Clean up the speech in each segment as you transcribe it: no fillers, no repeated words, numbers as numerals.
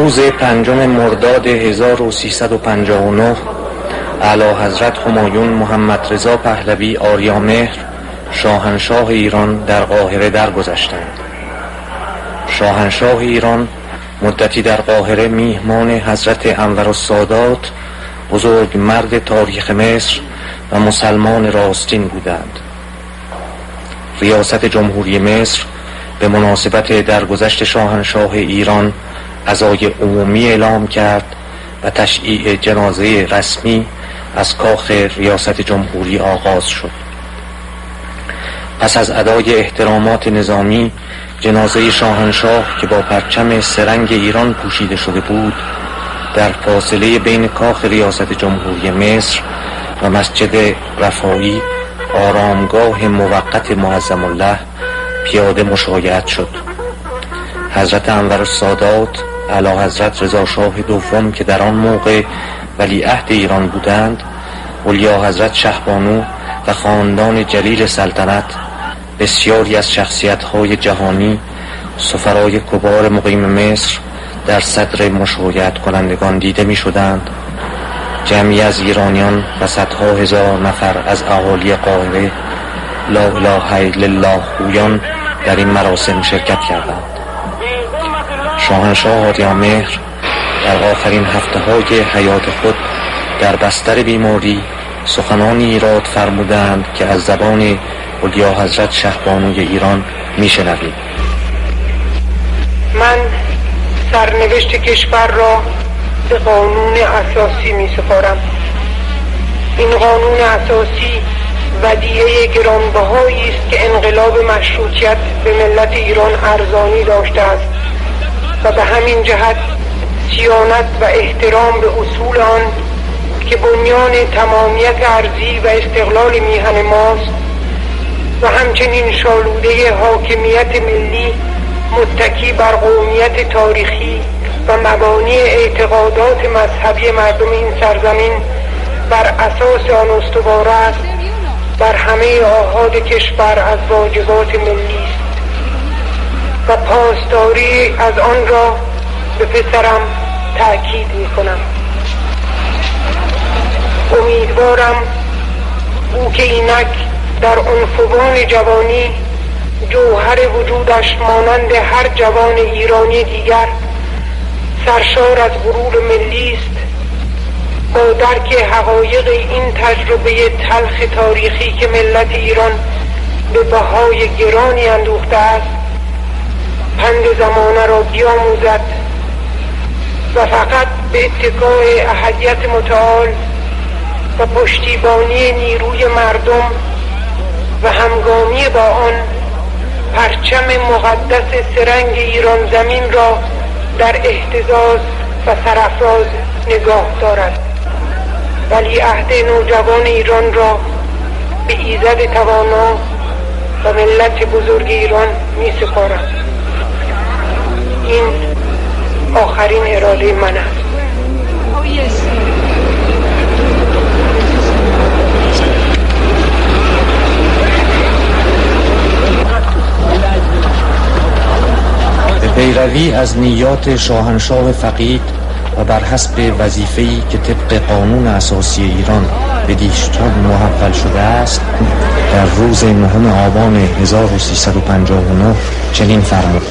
روز 5 مرداد 1359 اعلی حضرت همایون محمد رضا پهلوی آریامهر شاهنشاه ایران در قاهره درگذشتند. شاهنشاه ایران مدتی در قاهره میهمان حضرت انورالسادات بزرگ مرد تاریخ مصر و مسلمان راستین بودند. ریاست جمهوری مصر به مناسبت درگذشت شاهنشاه ایران عزای عمومی اعلام کرد و تشییع جنازه رسمی از کاخ ریاست جمهوری آغاز شد. پس از ادای احترامات نظامی، جنازه شاهنشاه که با پرچم سرنگ ایران پوشیده شده بود در فاصله بین کاخ ریاست جمهوری مصر و مسجد رفاعی آرامگاه موقت معظم الله پیاده مشایعت شد. حضرت انورالسادات اعلی حضرت رضا شاه دوم که در آن موقع ولیعهد ایران بودند، اولیا حضرت شهبانو و خاندان جلیل سلطنت، بسیاری از شخصیت‌های جهانی، سفرای کبار مقیم مصر در صدر مشایعت کنندگان دیده می شدند. جمعی از ایرانیان و صدها هزار نفر از اهالی قاهره لا اله الا الله گویان در این مراسم شرکت کردند. شاهنشاه آریامهر در آخرین هفته‌های حیات خود در بستر بیماری سخنانی ایراد فرمودند که از زبان اولیا حضرت شهبانوی ایران میشنویم. من سرنوشت کشور را به قانون اساسی می سپارم. این قانون اساسی ودیعه گرانبهایی است که انقلاب مشروطیت به ملت ایران ارزانی داشته است و به همین جهت صیانت و احترام به اصول آن که بنیان تمامیت ارضی و استقلال میهن ماست و همچنین شالوده حاکمیت ملی متکی بر قومیت تاریخی و مبانی اعتقادات مذهبی مردم این سرزمین بر اساس آن استوار است، بر همه آحاد کشور از واجبات ملی است و پاسداری از آن را به پسرم تأکید می کنم. امیدوارم او که اینک در عنفوان جوانی جوهر وجودش مانند هر جوان ایرانی دیگر سرشار از غرور ملی است، با درک حقایق این تجربه تلخ تاریخی که ملت ایران به بهای گرانی اندوخته است پند زمانه را بیاموزد و فقط به اتکای احدیت متعال و پشتیبانی نیروی مردم و همگامی با آن پرچم مقدس سرنگ ایران زمین را در اهتزاز و سرافراز نگاه دارد. ولیعهد نوجوان ایران را به ایزد توانا و ملت بزرگ ایران می سپارم. این آخرین اراده من است. به پیروی از نیات شاهنشاه فقید و بر حسب وظیفه‌ای که طبق قانون اساسی ایران به دیشتر محول شده است، در روز 9 آبان 1359 چنین فرمود: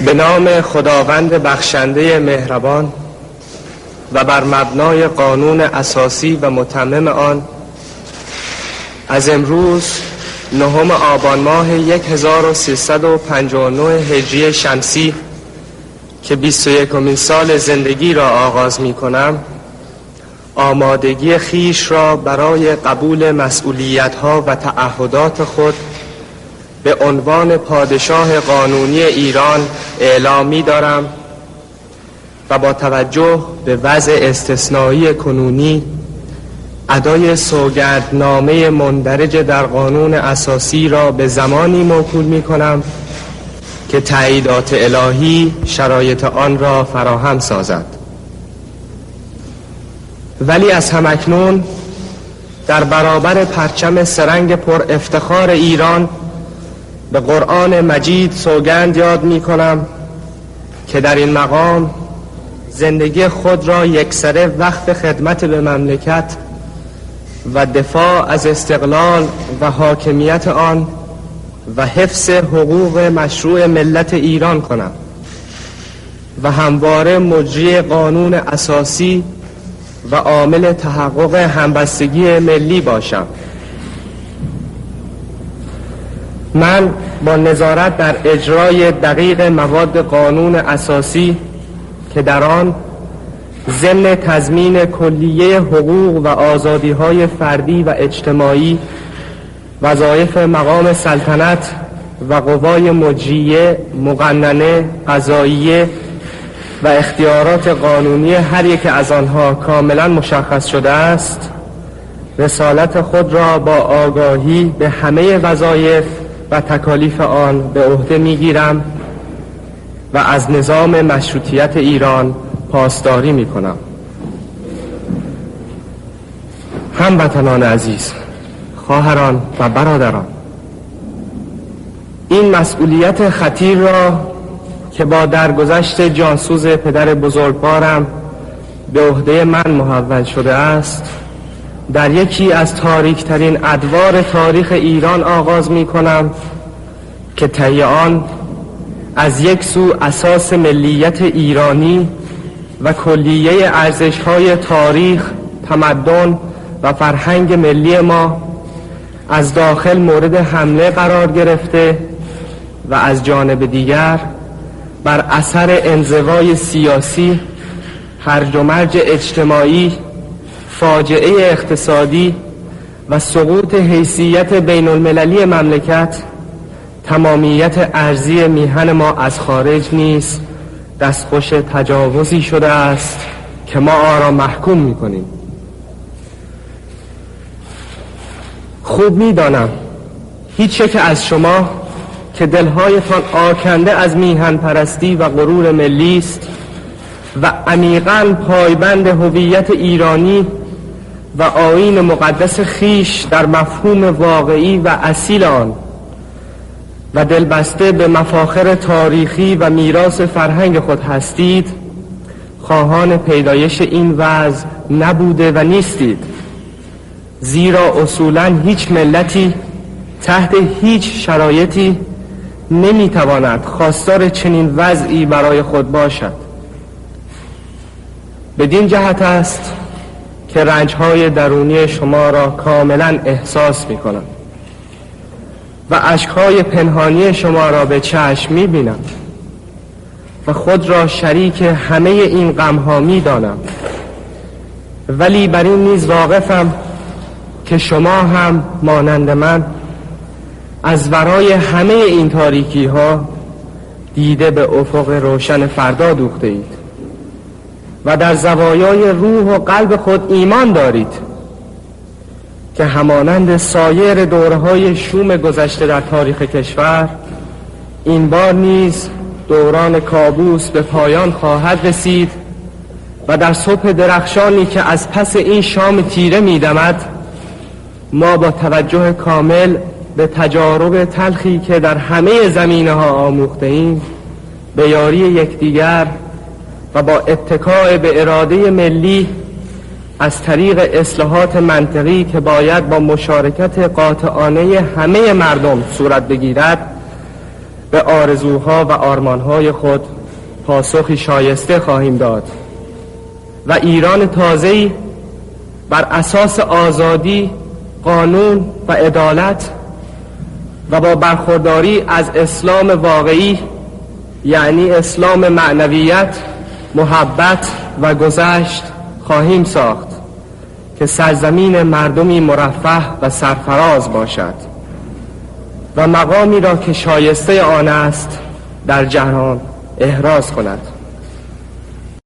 به نام خداوند بخشنده مهربان و بر مبنای قانون اساسی و متمم آن، از امروز 9 آبان ماه 1359 هجری شمسی که 21مین سال زندگی را آغاز می کنم، آمادگی خیش را برای قبول مسئولیت‌ها و تعهدات خود به عنوان پادشاه قانونی ایران اعلام می دارم و با توجه به وضع استثنایی کنونی ادای سوگندنامه مندرج در قانون اساسی را به زمانی موکول می کنم که تاییدات الهی شرایط آن را فراهم سازد. ولی از همکنون در برابر پرچم سرنگ پر افتخار ایران به قرآن مجید سوگند یاد می کنم که در این مقام زندگی خود را یکسره وقف خدمت به مملکت و دفاع از استقلال و حاکمیت آن و حفظ حقوق مشروع ملت ایران کنم و همواره مجری قانون اساسی و عامل تحقق همبستگی ملی باشم. من با نظارت در اجرای دقیق مواد قانون اساسی که در آن ضمن تضمین کلیه حقوق و آزادی‌های فردی و اجتماعی، وظایف مقام سلطنت و قوای مجریه، مقننه، قضاییه و اختیارات قانونی هر یک از آنها کاملا مشخص شده است، رسالت خود را با آگاهی به همه وظایف و تکالیف آن به عهده میگیرم و از نظام مشروطیت ایران پاسداری میکنم. هموطنان عزیز، خواهران و برادران، این مسئولیت خطیر را که با درگذشت جاسوس پدر بزرگوارم به عهده من محول شده است، در یکی از تاریکترین ادوار تاریخ ایران آغاز می کنم که طی آن از یک سو اساس ملیت ایرانی و کلیه ارزش‌های تاریخ، تمدن و فرهنگ ملی ما از داخل مورد حمله قرار گرفته و از جانب دیگر بر اثر انزوای سیاسی، هرج و مرج اجتماعی، فاجعه اقتصادی و سقوط حیثیت بین المللی مملکت، تمامیت ارضی میهن ما از خارج نیز دستخوش تجاوزی شده است که ما آن را محکوم می‌کنیم. خوب می‌دانم هیچ یک از شما که دلهایتان آکنده از میهن پرستی و غرور ملی است و عمیقاً پایبند هویت ایرانی و آیین مقدس خیش در مفهوم واقعی و اصیل آن و دلبسته به مفاخر تاریخی و میراث فرهنگ خود هستید، خواهان پیدایش این وضع نبوده و نیستید، زیرا اصولاً هیچ ملتی تحت هیچ شرایطی نمیتواند خواستار چنین وضعی برای خود باشد. بدین جهت است که رنجهای درونی شما را کاملا احساس میکنم و اشکهای پنهانی شما را به چشم میبینم و خود را شریک همه این غمها میدانم، ولی بر این نیز واقفم که شما هم مانند من از ورای همه این تاریکی ها دیده به افق روشن فردا دوخته اید و در زوایای روح و قلب خود ایمان دارید که همانند سایر دوره‌های شوم گذشته در تاریخ کشور، این بار نیز دوران کابوس به پایان خواهد رسید و در صبح درخشانی که از پس این شام تیره می‌دمد، ما با توجه کامل به تجارب تلخی که در همه زمینه‌ها آموخته ایم، به یاری یکدیگر و با اتکاء به اراده ملی از طریق اصلاحات منطقی که باید با مشارکت قاطعانه همه مردم صورت بگیرد، به آرزوها و آرمانهای خود پاسخی شایسته خواهیم داد و ایران تازه‌ای بر اساس آزادی، قانون و عدالت و با برخورداری از اسلام واقعی، یعنی اسلام معنویت، محبت و گذشت خواهیم ساخت که سرزمین مردمی مرفه و سرفراز باشد و مقامی را که شایسته آن است در جهان احراز کند.